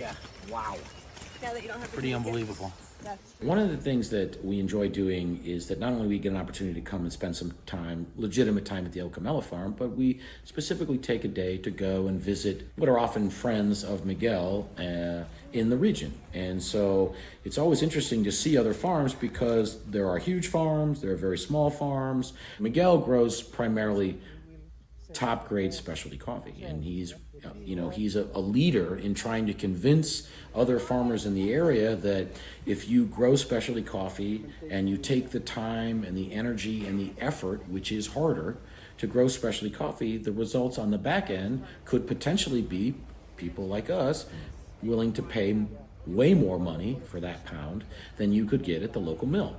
Yeah. Wow. Yeah, that you don't have to Pretty take it. unbelievable. That's One of the things that we enjoy doing is that not only we get an opportunity to come and spend some time, legitimate time at the El Camelo farm, but we specifically take a day to go and visit what are often friends of Miguel in the region. And so it's always interesting to see other farms because there are huge farms, there are very small farms. Miguel grows primarily top grade specialty coffee, and he's a leader in trying to convince other farmers in the area that if you grow specialty coffee and you take the time and the energy and the effort, which is harder, to grow specialty coffee, the results on the back end could potentially be people like us willing to pay way more money for that pound than you could get at the local mill.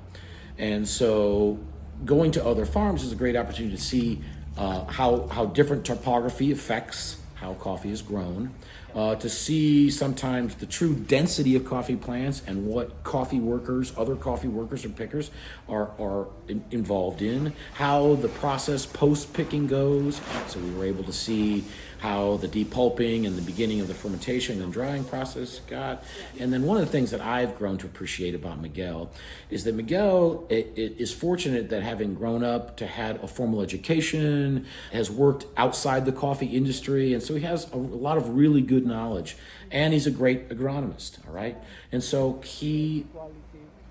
And so going to other farms is a great opportunity to see how different topography affects how coffee is grown, to see sometimes the true density of coffee plants and what other coffee workers or pickers are involved in, how the process post-picking goes. So we were able to see how the depulping and the beginning of the fermentation and drying process got. And then one of the things that I've grown to appreciate about Miguel is that Miguel is fortunate that having grown up to had a formal education, has worked outside the coffee industry, and so he has a lot of really good knowledge. And he's a great agronomist, all right? And so he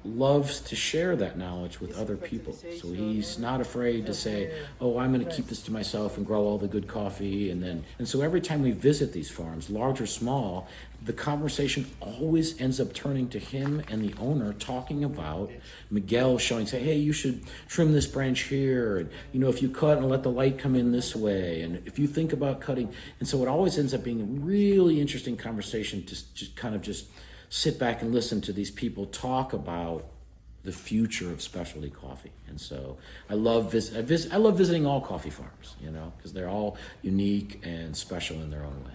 loves to share that knowledge with other people. So he's not afraid to say, oh, I'm going to keep this to myself and grow all the good coffee. And so every time we visit these farms, large or small, the conversation always ends up turning to him and the owner talking about Miguel showing, say, hey, you should trim this branch here. And, if you cut and let the light come in this way. And if you think about cutting. And so it always ends up being a really interesting conversation to just sit back and listen to these people talk about the future of specialty coffee. And so I love visiting all coffee farms, because they're all unique and special in their own way.